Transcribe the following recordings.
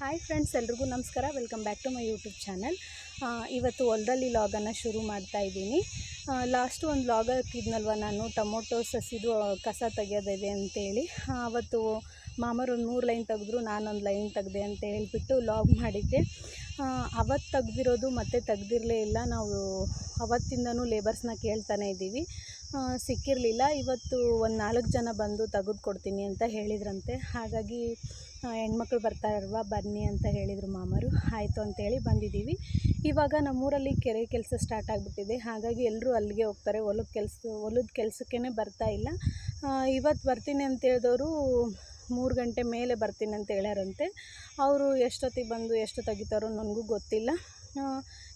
Hi friends, ಎಲ್ರಿಗೂ ನಮಸ್ಕಾರ. Welcome back to my YouTube channel. ಇವತ್ತು ಹೊಲದಲ್ಲಿ ಲಾಗನ್ನು ಶುರು ಮಾಡ್ತಾ ಇದ್ದೀನಿ. ಲಾಸ್ಟು ಒಂದು ಲಾಗ್ ಹಾಕಿದ್ನಲ್ವ ನಾನು, ಟೊಮೊಟೊ ಸಸಿದು ಕಸ ತೆಗೆಯೋದಿದೆ ಅಂತೇಳಿ. ಅವತ್ತು ಮಾಮರು ಒಂದು 3 ಲೈನ್ ತೆಗೆದ್ರು, ನಾನೊಂದು ಲೈನ್ ತೆಗೆದೆ ಅಂತ ಹೇಳಿಬಿಟ್ಟು ಲಾಗ್ ಮಾಡಿದ್ದೆ. ಅವತ್ತು ತೆಗ್ದಿರೋದು ಮತ್ತೆ ತೆಗ್ದಿರಲೇ ಇಲ್ಲ. ನಾವು ಅವತ್ತಿಂದನೂ ಲೇಬರ್ಸ್ನ ಕೇಳ್ತಾನೆ ಇದ್ದೀವಿ, ಸಿಕ್ಕಿರಲಿಲ್ಲ. ಇವತ್ತು ಒಂದು 4 ಜನ ಬಂದು ತೆಗೆದುಕೊಡ್ತೀನಿ ಅಂತ ಹೇಳಿದ್ರಂತೆ. ಹಾಗಾಗಿ ಹೆಣ್ಮಕ್ಳು ಬರ್ತಾರಲ್ವ, ಬನ್ನಿ ಅಂತ ಹೇಳಿದರು ಮಾಮರು. ಆಯಿತು ಅಂತೇಳಿ ಬಂದಿದ್ದೀವಿ. ಇವಾಗ ನಮ್ಮೂರಲ್ಲಿ ಕೆರೆ ಕೆಲಸ ಸ್ಟಾರ್ಟ್ ಆಗಿಬಿಟ್ಟಿದೆ. ಹಾಗಾಗಿ ಎಲ್ಲರೂ ಅಲ್ಲಿಗೆ ಹೋಗ್ತಾರೆ. ಹೊಲದ ಕೆಲಸಕ್ಕೇ ಬರ್ತಾ ಇಲ್ಲ. ಇವತ್ತು ಬರ್ತೀನಿ ಅಂತ ಹೇಳಿದವರು 3 ಗಂಟೆ ಮೇಲೆ ಬರ್ತೀನಿ ಅಂತ ಹೇಳ್ಯಾರಂತೆ. ಅವರು ಎಷ್ಟೊತ್ತಿಗೆ ಬಂದು ಎಷ್ಟು ತೆಗಿತಾರೋ ನನಗೂ ಗೊತ್ತಿಲ್ಲ.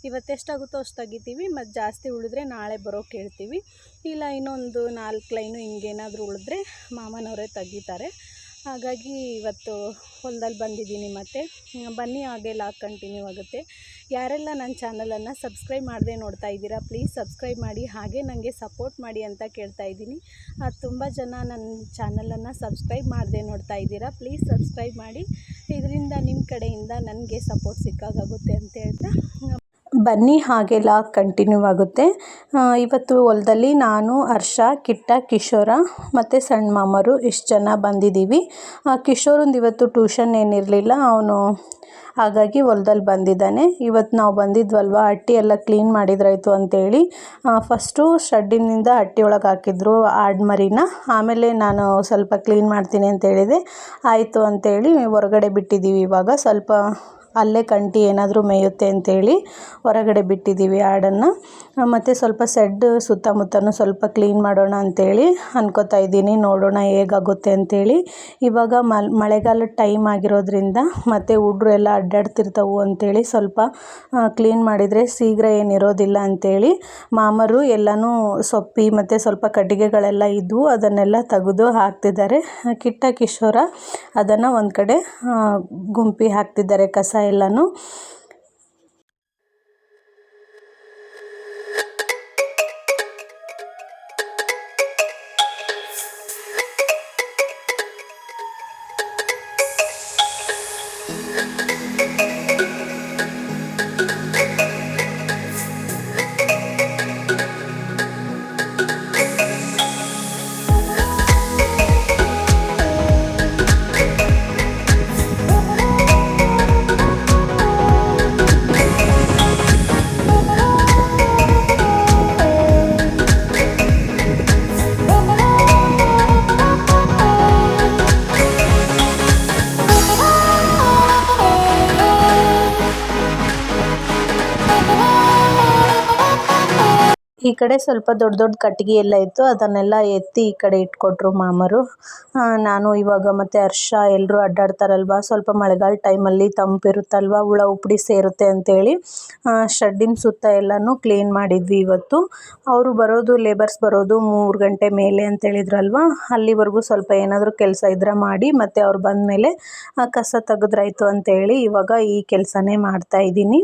ಇವತ್ತೆಷ್ಟಾಗುತ್ತೋ ಅಷ್ಟು ತೆಗಿತೀವಿ, ಮತ್ತು ಜಾಸ್ತಿ ಉಳಿದ್ರೆ ನಾಳೆ ಬರೋಕ್ಕೆ ಹೇಳ್ತೀವಿ. ಇಲ್ಲ ಇನ್ನೊಂದು 4 ಲೈನು ಹಿಂಗೇನಾದರೂ ಉಳಿದ್ರೆ ಮಾಮನವರೇ ತೆಗಿತಾರೆ. ಹಾಗಾಗಿ ಇವತ್ತು ಹೊಲದಲ್ಲಿ ಬಂದಿದ್ದೀನಿ. ಮತ್ತು ಬನ್ನಿ, ಹಾಗೆ ಲಾಗ್ ಕಂಟಿನ್ಯೂ ಆಗುತ್ತೆ. ಯಾರೆಲ್ಲ ನನ್ನ ಚಾನಲನ್ನು ಸಬ್ಸ್ಕ್ರೈಬ್ ಮಾಡದೆ ನೋಡ್ತಾ ಇದ್ದೀರಾ, ಪ್ಲೀಸ್ ಸಬ್ಸ್ಕ್ರೈಬ್ ಮಾಡಿ, ಹಾಗೆ ನನಗೆ ಸಪೋರ್ಟ್ ಮಾಡಿ ಅಂತ ಕೇಳ್ತಾ ಇದ್ದೀನಿ. ತುಂಬ ಜನ ನನ್ನ ಚಾನಲನ್ನು ಸಬ್ಸ್ಕ್ರೈಬ್ ಮಾಡದೆ ನೋಡ್ತಾ ಇದ್ದೀರಾ, ಪ್ಲೀಸ್ ಸಬ್ಸ್ಕ್ರೈಬ್ ಮಾಡಿ. ಇದರಿಂದ ನಿಮ್ಮ ಕಡೆಯಿಂದ ನನಗೆ ಸಪೋರ್ಟ್ ಸಿಕ್ಕಾಗುತ್ತೆ ಅಂತ ಹೇಳ್ತಾ ಬನ್ನಿ, ಹಾಗೆ ಲಾಗ್ ಕಂಟಿನ್ಯೂ ಆಗುತ್ತೆ. ಇವತ್ತು ಹೊಲದಲ್ಲಿ ನಾನು, ಹರ್ಷ, ಕಿಟ್ಟ, ಕಿಶೋರ ಮತ್ತು ಸಣ್ಣ ಮಾಮರು ಇಷ್ಟು ಜನ ಬಂದಿದ್ದೀವಿ. ಕಿಶೋರಂದು ಇವತ್ತು ಟ್ಯೂಷನ್ ಏನಿರಲಿಲ್ಲ, ಅವನು ಹಾಗಾಗಿ ಹೊಲದಲ್ಲಿ ಬಂದಿದ್ದಾನೆ. ಇವತ್ತು ನಾವು ಬಂದಿದ್ವಲ್ವ, ಹಟ್ಟಿ ಎಲ್ಲ ಕ್ಲೀನ್ ಮಾಡಿದ್ರಾಯ್ತು ಅಂತೇಳಿ ಫಸ್ಟು ಶೆಡ್ಡಿನಿಂದ ಹಟ್ಟಿ ಒಳಗೆ ಹಾಕಿದ್ರು ಆಡ್ಮರಿನ. ಆಮೇಲೆ ನಾನು ಸ್ವಲ್ಪ ಕ್ಲೀನ್ ಮಾಡ್ತೀನಿ ಅಂತ ಹೇಳಿದೆ. ಆಯಿತು ಅಂತೇಳಿ ಹೊರಗಡೆ ಬಿಟ್ಟಿದ್ದೀವಿ. ಇವಾಗ ಸ್ವಲ್ಪ ಅಲ್ಲೇ ಕಂಟಿ ಏನಾದರೂ ಮೇಯುತ್ತೆ ಅಂತೇಳಿ ಹೊರಗಡೆ ಬಿಟ್ಟಿದ್ದೀವಿ ಆಡನ್ನು. ಮತ್ತು ಸ್ವಲ್ಪ ಸೆಡ್ ಸುತ್ತಮುತ್ತನೂ ಸ್ವಲ್ಪ ಕ್ಲೀನ್ ಮಾಡೋಣ ಅಂಥೇಳಿ ಅನ್ಕೋತಾ ಇದ್ದೀನಿ. ನೋಡೋಣ ಹೇಗಾಗುತ್ತೆ ಅಂಥೇಳಿ. ಇವಾಗ ಮಳೆಗಾಲದ ಟೈಮ್ ಆಗಿರೋದ್ರಿಂದ ಮತ್ತು ಹುಡ್ರು ಎಲ್ಲ ಅಡ್ಡಾಡ್ತಿರ್ತಾವೆ ಅಂಥೇಳಿ ಸ್ವಲ್ಪ ಕ್ಲೀನ್ ಮಾಡಿದರೆ ಶೀಘ್ರ ಏನಿರೋದಿಲ್ಲ ಅಂಥೇಳಿ ಮಾಮರು ಎಲ್ಲನೂ ಸೊಪ್ಪಿ ಮತ್ತು ಸ್ವಲ್ಪ ಕಟ್ಟಿಗೆಗಳೆಲ್ಲ ಇದ್ವು, ಅದನ್ನೆಲ್ಲ ತೆಗೆದು ಹಾಕ್ತಿದ್ದಾರೆ. ಕಿಟ್ಟ, ಕಿಶೋರ ಅದನ್ನು ಒಂದು ಕಡೆ ಗುಂಪಿ ಹಾಕ್ತಿದ್ದಾರೆ, ಕಸ ಎಲ್ಲನೂ. ಈ ಕಡೆ ಸ್ವಲ್ಪ ದೊಡ್ಡ ದೊಡ್ಡ ಕಟ್ಟಿಗೆ ಎಲ್ಲ ಇತ್ತು, ಅದನ್ನೆಲ್ಲ ಎತ್ತಿ ಈ ಕಡೆ ಇಟ್ಕೊಟ್ರು ಮಾಮರು. ನಾನು ಇವಾಗ ಮತ್ತು ಹರ್ಷ ಎಲ್ಲರೂ ಅಡ್ಡಾಡ್ತಾರಲ್ವ, ಸ್ವಲ್ಪ ಮಳೆಗಾಲ ಟೈಮಲ್ಲಿ ತಂಪಿರುತ್ತಲ್ವ, ಹುಳ ಉಪ್ಪಡಿ ಸೇರುತ್ತೆ ಅಂಥೇಳಿ ಶೆಡ್ಡಿನ ಸುತ್ತ ಎಲ್ಲನೂ ಕ್ಲೀನ್ ಮಾಡಿದ್ವಿ ಇವತ್ತು. ಅವರು ಬರೋದು, ಲೇಬರ್ಸ್ ಬರೋದು 3 ಗಂಟೆ ಮೇಲೆ ಅಂತೇಳಿದ್ರಲ್ವ, ಅಲ್ಲಿವರೆಗೂ ಸ್ವಲ್ಪ ಏನಾದರೂ ಕೆಲಸ ಇದ್ರೆ ಮಾಡಿ, ಮತ್ತು ಅವ್ರು ಬಂದಮೇಲೆ ಕಸ ತೆಗೆದ್ರಾಯ್ತು ಅಂತೇಳಿ ಇವಾಗ ಈ ಕೆಲಸನೇ ಮಾಡ್ತಾಯಿದ್ದೀನಿ.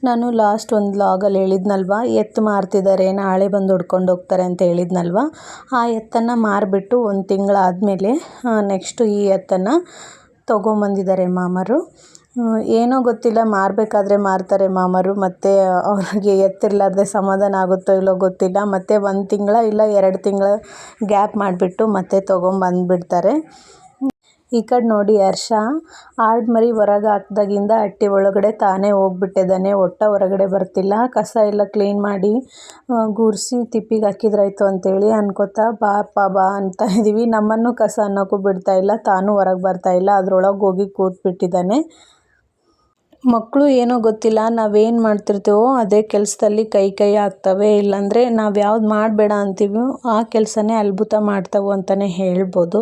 ನಾನು ಲಾಸ್ಟ್ ಒಂದು ಲಾಗಲ್ಲಿ ಹೇಳಿದ್ನಲ್ವ, ಎತ್ತು ಮಾರ್ತಿದ್ದಾರೆ, ನಾಳೆ ಬಂದು ಹೊಡ್ಕೊಂಡು ಹೋಗ್ತಾರೆ ಅಂತ ಹೇಳಿದ್ನಲ್ವ. ಆ ಎತ್ತನ್ನು ಮಾರಿಬಿಟ್ಟು 1 ತಿಂಗಳಾದಮೇಲೆ ನೆಕ್ಸ್ಟು ಈ ಎತ್ತನ್ನು ತೊಗೊಂಬಂದಿದ್ದಾರೆ ಮಾಮರು. ಏನೋ ಗೊತ್ತಿಲ್ಲ, ಮಾರಬೇಕಾದ್ರೆ ಮಾರ್ತಾರೆ ಮಾಮರು, ಮತ್ತು ಅವ್ರಿಗೆ ಎತ್ತಿರಲಾರ್ದೆ ಸಮಾಧಾನ ಆಗುತ್ತೋ ಇಲ್ಲೋ ಗೊತ್ತಿಲ್ಲ. ಮತ್ತು 1 ತಿಂಗಳ ಇಲ್ಲ 2 ತಿಂಗಳ ಗ್ಯಾಪ್ ಮಾಡಿಬಿಟ್ಟು ಮತ್ತೆ ತೊಗೊಂಬಂದುಬಿಡ್ತಾರೆ. ಈ ಕಡೆ ನೋಡಿ, ಹರ್ಷ ಆಡ್ಮರಿ ಹೊರಗೆ ಹಾಕ್ದಾಗಿಂದ ಹಟ್ಟಿ ಒಳಗಡೆ ತಾನೇ ಹೋಗ್ಬಿಟ್ಟಿದ್ದಾನೆ. ಒಟ್ಟ ಹೊರಗಡೆ ಬರ್ತಿಲ್ಲ. ಕಸ ಎಲ್ಲ ಕ್ಲೀನ್ ಮಾಡಿ ಗುಡಿಸಿ ತಿಪ್ಪಿಗೆ ಹಾಕಿದ್ರಾಯ್ತು ಅಂತೇಳಿ ಅನ್ಕೋತಾ ಬಾಪ್ಪ ಬಾ ಅಂತ ಇದ್ದೀವಿ. ನಮ್ಮನ್ನು ಕಸ ಅನ್ನೋಕ್ಕೂ ಬಿಡ್ತಾಯಿಲ್ಲ, ತಾನು ಹೊರಗೆ ಬರ್ತಾಯಿಲ್ಲ, ಅದರೊಳಗೆ ಹೋಗಿ ಕೂತ್ಬಿಟ್ಟಿದ್ದಾನೆ. ಮಕ್ಕಳು ಏನೋ ಗೊತ್ತಿಲ್ಲ, ನಾವೇನು ಮಾಡ್ತಿರ್ತೀವೋ ಅದೇ ಕೆಲಸದಲ್ಲಿ ಕೈ ಆಗ್ತವೆ. ಇಲ್ಲಾಂದರೆ ನಾವು ಯಾವ್ದು ಮಾಡಬೇಡ ಅಂತೀವೋ ಆ ಕೆಲಸನೇ ಅದ್ಭುತ ಮಾಡ್ತಾವೆ ಅಂತಲೇ ಹೇಳ್ಬೋದು.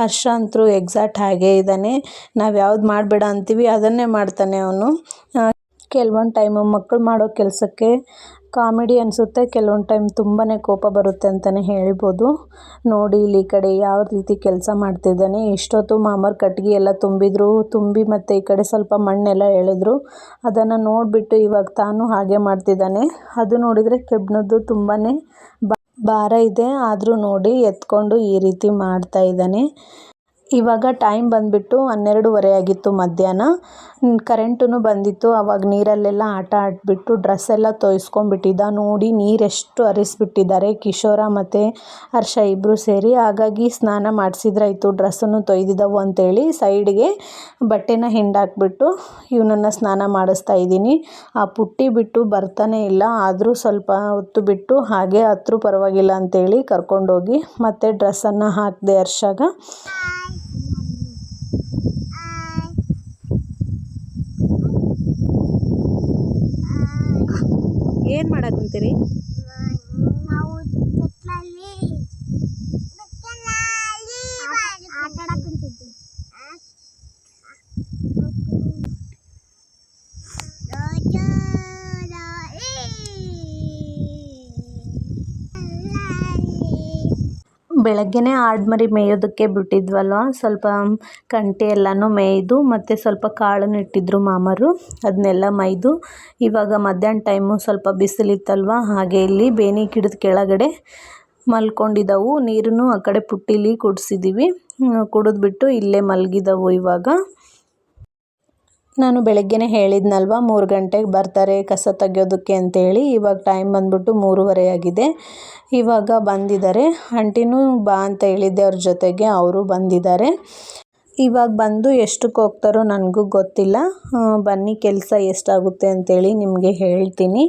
ಹರ್ಷ ಅಂತೂ ಎಕ್ಸಾಕ್ಟ್ ಹಾಗೇ ಇದ್ದಾನೆ. ನಾವು ಯಾವ್ದು ಮಾಡಬೇಡ ಅಂತೀವಿ ಅದನ್ನೇ ಮಾಡ್ತಾನೆ ಅವನು. ಕೆಲವೊಂದು ಟೈಮು ಮಕ್ಕಳು ಮಾಡೋ ಕೆಲಸಕ್ಕೆ ಕಾಮಿಡಿ ಅನಿಸುತ್ತೆ, ಕೆಲವೊಂದು ಟೈಮ್ ತುಂಬಾ ಕೋಪ ಬರುತ್ತೆ ಅಂತಲೇ ಹೇಳ್ಬೋದು. ನೋಡಿ ಇಲ್ಲಿ ಈ ಕಡೆ ಯಾವ ರೀತಿ ಕೆಲಸ ಮಾಡ್ತಿದ್ದಾನೆ. ಇಷ್ಟೊತ್ತು ಮಾಮರ್ ಕಟ್ಗೆ ಎಲ್ಲ ತುಂಬಿ ಮತ್ತು ಈ ಕಡೆ ಸ್ವಲ್ಪ ಮಣ್ಣೆಲ್ಲ ಎಳೆದ್ರು. ಅದನ್ನು ನೋಡಿಬಿಟ್ಟು ಇವಾಗ ತಾನು ಹಾಗೆ ಮಾಡ್ತಿದ್ದಾನೆ. ಅದು ನೋಡಿದರೆ ಕೆಬ್ಬಣದ್ದು ತುಂಬಾ ಭಾರ ಇದೆ, ಆದರೂ ನೋಡಿ ಎತ್ಕೊಂಡು ಈ ರೀತಿ ಮಾಡ್ತಾ ಇದ್ದಾನೆ. ಇವಾಗ ಟೈಮ್ ಬಂದುಬಿಟ್ಟು 12:30 ಆಗಿತ್ತು ಮಧ್ಯಾಹ್ನ. ಕರೆಂಟೂ ಬಂದಿತ್ತು. ಆವಾಗ ನೀರಲ್ಲೆಲ್ಲ ಆಟ ಆಡಿಬಿಟ್ಟು ಡ್ರೆಸ್ ಎಲ್ಲ ತೊಯ್ಸ್ಕೊಂಡ್ಬಿಟ್ಟಿದ್ದ. ನೋಡಿ ನೀರೆಷ್ಟು ಹರಿಸ್ಬಿಟ್ಟಿದ್ದಾರೆ ಕಿಶೋರ ಮತ್ತು ಹರ್ಷ ಇಬ್ಬರು ಸೇರಿ. ಹಾಗಾಗಿ ಸ್ನಾನ ಮಾಡಿಸಿದ್ರಾಯ್ತು, ಡ್ರೆಸ್ಸನ್ನು ತೊಯ್ದಿದ್ದವು ಅಂತೇಳಿ ಸೈಡ್ಗೆ ಬಟ್ಟೆನ ಹಿಂಡಾಕ್ಬಿಟ್ಟು ಇವನನ್ನು ಸ್ನಾನ ಮಾಡಿಸ್ತಾ ಇದ್ದೀನಿ. ಆ ಪುಟ್ಟಿ ಬಿಟ್ಟು ಬರ್ತಾನೆ ಇಲ್ಲ. ಆದರೂ ಸ್ವಲ್ಪ ಹೊತ್ತು ಬಿಟ್ಟು ಹಾಗೆ ಹತ್ರೂ ಪರವಾಗಿಲ್ಲ ಅಂತೇಳಿ ಕರ್ಕೊಂಡೋಗಿ ಮತ್ತೆ ಡ್ರೆಸ್ಸನ್ನು ಹಾಕಿದೆ ಹರ್ಷಾಗ. ಏನು ಮಾಡಕ್ಕಂತೀರಿ? ಬೆಳಗ್ಗೆನೇ ಆಡ್ಮರಿ ಮೇಯೋದಕ್ಕೆ ಬಿಟ್ಟಿದ್ವಲ್ವ, ಸ್ವಲ್ಪ ಕಂಟೆ ಎಲ್ಲನೂ ಮೇಯ್ದು ಮತ್ತು ಸ್ವಲ್ಪ ಕಾಳನ್ನು ಇಟ್ಟಿದ್ರು ಮಾಮರು, ಅದನ್ನೆಲ್ಲ ಮೇಯ್ದು ಇವಾಗ ಮಧ್ಯಾಹ್ನ ಟೈಮು ಸ್ವಲ್ಪ ಬಿಸಿಲಿತ್ತಲ್ವ, ಹಾಗೆ ಇಲ್ಲಿ ಬೇನಿ ಗಿಡದ ಕೆಳಗಡೆ ಮಲ್ಕೊಂಡಿದ್ದವು. ನೀರನ್ನು ಆ ಕಡೆ ಪುಟ್ಟಿಲಿ ಕುಡಿಸಿದ್ದೀವಿ. ಕುಡಿದ್ಬಿಟ್ಟು ಇಲ್ಲೇ ಮಲಗಿದವು. ಇವಾಗ ನಾನು ಬೆಳಗ್ಗೆನೇ ಹೇಳಿದ್ನಲ್ವ 3 ಗಂಟೆಗೆ ಬರ್ತಾರೆ ಕಸ ತೆಗೆಯೋದಕ್ಕೆ ಅಂತೇಳಿ. ಇವಾಗ ಟೈಮ್ ಬಂದ್ಬಿಟ್ಟು 3:30 ಆಗಿದೆ. ಇವಾಗ ಬಂದಿದ್ದಾರೆ. ಆಂಟಿನೂ ಬಾ ಅಂತ ಹೇಳಿದ್ದೆ ಅವ್ರ ಜೊತೆಗೆ, ಅವರು ಬಂದಿದ್ದಾರೆ. ಇವಾಗ ಬಂದು ಎಷ್ಟಕ್ಕೆ ಹೋಗ್ತಾರೋ ನನಗೂ ಗೊತ್ತಿಲ್ಲ. ಬನ್ನಿ ಕೆಲಸ ಎಷ್ಟಾಗುತ್ತೆ ಅಂತೇಳಿ ನಿಮಗೆ ಹೇಳ್ತೀನಿ.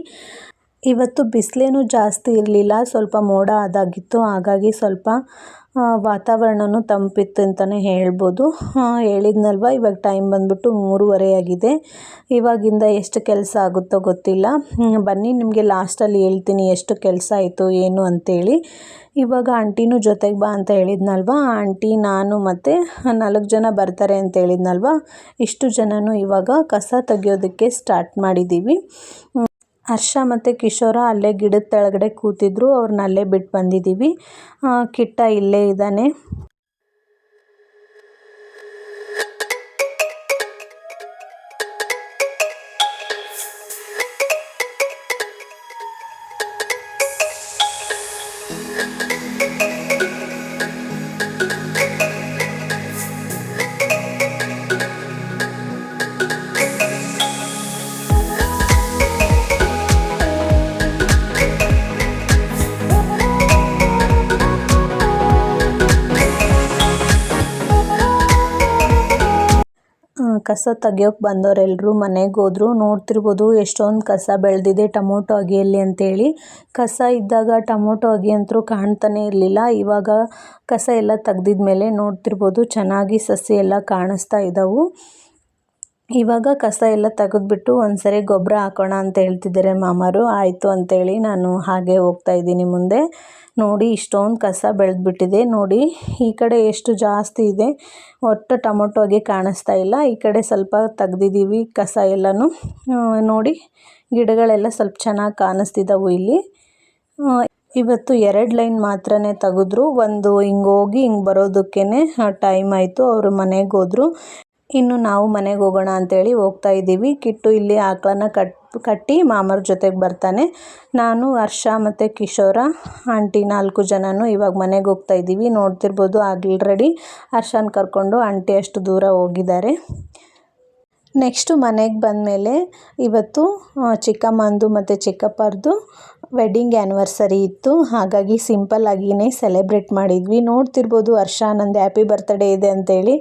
ಇವತ್ತು ಬಿಸಿಲೇನು ಜಾಸ್ತಿ ಇರಲಿಲ್ಲ, ಸ್ವಲ್ಪ ಮೋಡ ಆದಾಗಿತ್ತು. ಹಾಗಾಗಿ ಸ್ವಲ್ಪ ವಾತಾವರಣನೂ ತಂಪಿತ್ತು ಅಂತಲೇ ಹೇಳ್ಬೋದು. ಹೇಳಿದ್ನಲ್ವ, ಇವಾಗ ಟೈಮ್ ಬಂದ್ಬಿಟ್ಟು 3:30 ಆಗಿದೆ. ಇವಾಗಿಂದ ಎಷ್ಟು ಕೆಲಸ ಆಗುತ್ತೋ ಗೊತ್ತಿಲ್ಲ. ಬನ್ನಿ ನಿಮಗೆ ಲಾಸ್ಟಲ್ಲಿ ಹೇಳ್ತೀನಿ ಎಷ್ಟು ಕೆಲಸ ಆಯಿತು ಏನು ಅಂತೇಳಿ. ಇವಾಗ ಆಂಟಿನೂ ಜೊತೆಗೆ ಬಾ ಅಂತ ಹೇಳಿದ್ನಲ್ವ, ಆಂಟಿ ನಾನು ಮತ್ತು 4 ಜನ ಬರ್ತಾರೆ ಅಂತ ಹೇಳಿದ್ನಲ್ವ, ಇಷ್ಟು ಜನನೂ ಇವಾಗ ಕಸ ತೆಗೆಯೋದಕ್ಕೆ ಸ್ಟಾರ್ಟ್ ಮಾಡಿದ್ದೀವಿ. ಹರ್ಷ ಮತ್ತು ಕಿಶೋರ ಅಲ್ಲೇ ಗಿಡದ ಕೆಳಗಡೆ ಕೂತಿದ್ರು, ಅವ್ರನ್ನ ಅಲ್ಲೇ ಬಿಟ್ಟು ಬಂದಿದ್ದೀವಿ. ಕಿಟ್ಟ ಇಲ್ಲೇ ಇದ್ದಾನೆ. ಕಸ ತೆಗಿಯೋಕೆ ಬಂದವರೆಲ್ಲರೂ ಮನೆಗೆ ಹೋದರು. ನೋಡ್ತಿರ್ಬೋದು ಎಷ್ಟೊಂದು ಕಸ ಬೆಳೆದಿದೆ ಟೊಮೊಟೊ ಅಗೆಯಲ್ಲಿ ಅಂತೇಳಿ. ಕಸ ಇದ್ದಾಗ ಟೊಮೊಟೊ ಅಗಿ ಅಂತೂ ಕಾಣ್ತಾನೆ ಇರಲಿಲ್ಲ. ಇವಾಗ ಕಸ ಎಲ್ಲ ತೆಗ್ದಿದ್ಮೇಲೆ ನೋಡ್ತಿರ್ಬೋದು ಚೆನ್ನಾಗಿ ಸಸಿ ಎಲ್ಲ ಕಾಣಿಸ್ತಾ ಇದ್ದಾವೆ. ಇವಾಗ ಕಸ ಎಲ್ಲ ತೆಗೆದ್ಬಿಟ್ಟು ಒಂದ್ಸರಿ ಗೊಬ್ಬರ ಹಾಕೋಣ ಅಂತ ಹೇಳ್ತಿದ್ದಾರೆ ಮಾಮರು. ಆಯಿತು ಅಂತೇಳಿ ನಾನು ಹಾಗೆ ಹೋಗ್ತಾ ಇದ್ದೀನಿ ಮುಂದೆ. ನೋಡಿ ಇಷ್ಟೊಂದು ಕಸ ಬೆಳೆದ್ಬಿಟ್ಟಿದೆ. ನೋಡಿ ಈ ಕಡೆ ಎಷ್ಟು ಜಾಸ್ತಿ ಇದೆ, ಒಟ್ಟು ಟೊಮೊಟೊಗೆ ಕಾಣಿಸ್ತಾ ಇಲ್ಲ. ಈ ಕಡೆ ಸ್ವಲ್ಪ ತೆಗ್ದಿದ್ದೀವಿ ಕಸ ಎಲ್ಲನೂ. ನೋಡಿ ಗಿಡಗಳೆಲ್ಲ ಸ್ವಲ್ಪ ಚೆನ್ನಾಗಿ ಕಾಣಿಸ್ತಿದ್ದಾವೆ ಇಲ್ಲಿ. ಇವತ್ತು 2 ಲೈನ್ ಮಾತ್ರನೇ ತೆಗೆದ್ರು. ಒಂದು ಹಿಂಗೆ ಹೋಗಿ ಹಿಂಗೆ ಬರೋದಕ್ಕೇ ಟೈಮ್ ಆಯಿತು. ಅವರು ಮನೆಗೆ ಹೋದರು. ಇನ್ನು ನಾವು ಮನೆಗೆ ಹೋಗೋಣ ಅಂತೇಳಿ ಹೋಗ್ತಾ ಇದ್ದೀವಿ. ಕಿಟ್ಟು ಇಲ್ಲಿ ಆಕಳನ್ನ ಕಟ್ಟಿ ಮಾಮರ ಜೊತೆಗೆ ಬರ್ತಾನೆ. ನಾನು ಹರ್ಷ ಮತ್ತು ಕಿಶೋರ ಆಂಟಿ 4 ಜನನೂ ಇವಾಗ ಮನೆಗೆ ಹೋಗ್ತಾ ಇದ್ದೀವಿ. ನೋಡ್ತಿರ್ಬೋದು ಆಲ್ರೆಡಿ ಹರ್ಷನ ಕರ್ಕೊಂಡು ಆಂಟಿ ಅಷ್ಟು ದೂರ ಹೋಗಿದ್ದಾರೆ. ನೆಕ್ಸ್ಟು ಮನೆಗೆ ಬಂದಮೇಲೆ ಇವತ್ತು ಚಿಕ್ಕಮ್ಮಂದು ಮತ್ತು ಚಿಕ್ಕಪ್ಪರದು ವೆಡ್ಡಿಂಗ್ ಆ್ಯನಿವರ್ಸರಿ ಇತ್ತು. ಹಾಗಾಗಿ ಸಿಂಪಲ್ಲಾಗಿಯೇ ಸೆಲೆಬ್ರೇಟ್ ಮಾಡಿದ್ವಿ. ನೋಡ್ತಿರ್ಬೋದು ಹರ್ಷ ನಂದು ಹ್ಯಾಪಿ ಬರ್ತ್ಡೇ ಇದೆ ಅಂತೇಳಿ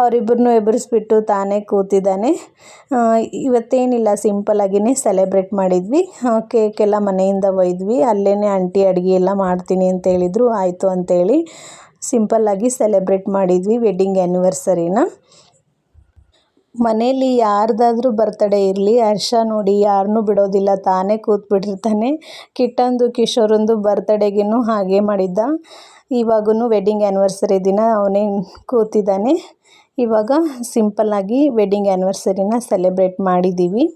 ಅವರಿಬ್ಬರನ್ನೂ ಎಬ್ಬರಿಸ್ಬಿಟ್ಟು ತಾನೇ ಕೂತಿದ್ದಾನೆ. ಇವತ್ತೇನಿಲ್ಲ ಸಿಂಪಲ್ಲಾಗಿಯೇ ಸೆಲೆಬ್ರೇಟ್ ಮಾಡಿದ್ವಿ. ಕೇಕೆಲ್ಲ ಮನೆಯಿಂದ ಒಯ್ದ್ವಿ. ಅಲ್ಲೇ ಆಂಟಿ ಅಡುಗೆ ಎಲ್ಲ ಮಾಡ್ತೀನಿ ಅಂತ ಹೇಳಿದರು. ಆಯಿತು ಅಂತೇಳಿ ಸಿಂಪಲ್ಲಾಗಿ ಸೆಲೆಬ್ರೇಟ್ ಮಾಡಿದ್ವಿ ವೆಡ್ಡಿಂಗ್ ಆ್ಯನಿವರ್ಸರಿನ. ಮನೇಲಿ ಯಾರ್ದಾದ್ರೂ ಬರ್ತಡೇ ಇರಲಿ, ಹರ್ಷ ನೋಡಿ ಯಾರನ್ನೂ ಬಿಡೋದಿಲ್ಲ, ತಾನೇ ಕೂತ್ಬಿಟ್ಟಿರ್ತಾನೆ. ಕಿಟ್ಟಂದು ಕಿಶೋರಂದು ಬರ್ತಡೇಗೂ ಹಾಗೆ ಮಾಡಿದ್ದ. ಇವಾಗೂ ವೆಡ್ಡಿಂಗ್ ಆ್ಯನಿವರ್ಸರಿ ದಿನ ಅವನೇ ಕೂತಿದ್ದಾನೆ. ಇವಾಗ ಸಿಂಪಲ್ಲಾಗಿ ವೆಡ್ಡಿಂಗ್ ಆ್ಯನಿವರ್ಸರಿನ ಸೆಲೆಬ್ರೇಟ್ ಮಾಡಿದ್ದೀವಿ.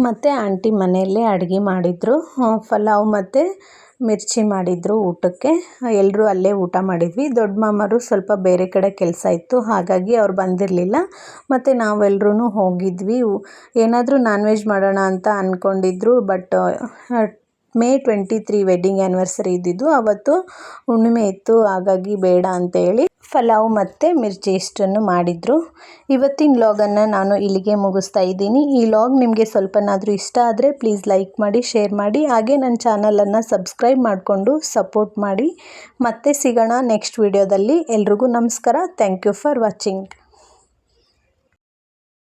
ಮತ್ತು ಆಂಟಿ ಮನೆಯಲ್ಲೇ ಅಡುಗೆ ಮಾಡಿದರು. ಪಲಾವ್ ಮತ್ತು ಮಿರ್ಚಿ ಮಾಡಿದರು ಊಟಕ್ಕೆ. ಎಲ್ಲರೂ ಅಲ್ಲೇ ಊಟ ಮಾಡಿದ್ವಿ. ದೊಡ್ಡ ಮಾಮರು ಸ್ವಲ್ಪ ಬೇರೆ ಕಡೆ ಕೆಲಸ ಇತ್ತು, ಹಾಗಾಗಿ ಅವ್ರು ಬಂದಿರಲಿಲ್ಲ. ಮತ್ತು ನಾವೆಲ್ಲರೂ ಹೋಗಿದ್ವಿ. ಏನಾದರೂ ನಾನ್ ವೆಜ್ ಮಾಡೋಣ ಅಂತ ಅಂದ್ಕೊಂಡಿದ್ರು. ಬಟ್ May 23 ವೆಡ್ಡಿಂಗ್ ಆ್ಯನಿವರ್ಸರಿ ಇದ್ದಿದ್ದು, ಅವತ್ತು ಹುಣ್ಣಿಮೆ ಇತ್ತು, ಹಾಗಾಗಿ ಬೇಡ ಅಂತೇಳಿ ಪಲಾವ್ ಮತ್ತು ಮಿರ್ಚಿ ಇಷ್ಟನ್ನು ಮಾಡಿದರು. ಇವತ್ತಿನ ಲಾಗನ್ನು ನಾನು ಇಲ್ಲಿಗೆ ಮುಗಿಸ್ತಾ ಇದ್ದೀನಿ. ಈ ಲಾಗ್ ನಿಮಗೆ ಸ್ವಲ್ಪನಾದರೂ ಇಷ್ಟ ಆದರೆ ಪ್ಲೀಸ್ ಲೈಕ್ ಮಾಡಿ, ಶೇರ್ ಮಾಡಿ, ಹಾಗೆ ನನ್ನ ಚಾನಲನ್ನು ಸಬ್ಸ್ಕ್ರೈಬ್ ಮಾಡಿಕೊಂಡು ಸಪೋರ್ಟ್ ಮಾಡಿ. ಮತ್ತೆ ಸಿಗೋಣ ನೆಕ್ಸ್ಟ್ ವಿಡಿಯೋದಲ್ಲಿ. ಎಲ್ರಿಗೂ ನಮಸ್ಕಾರ. Thank you for watching.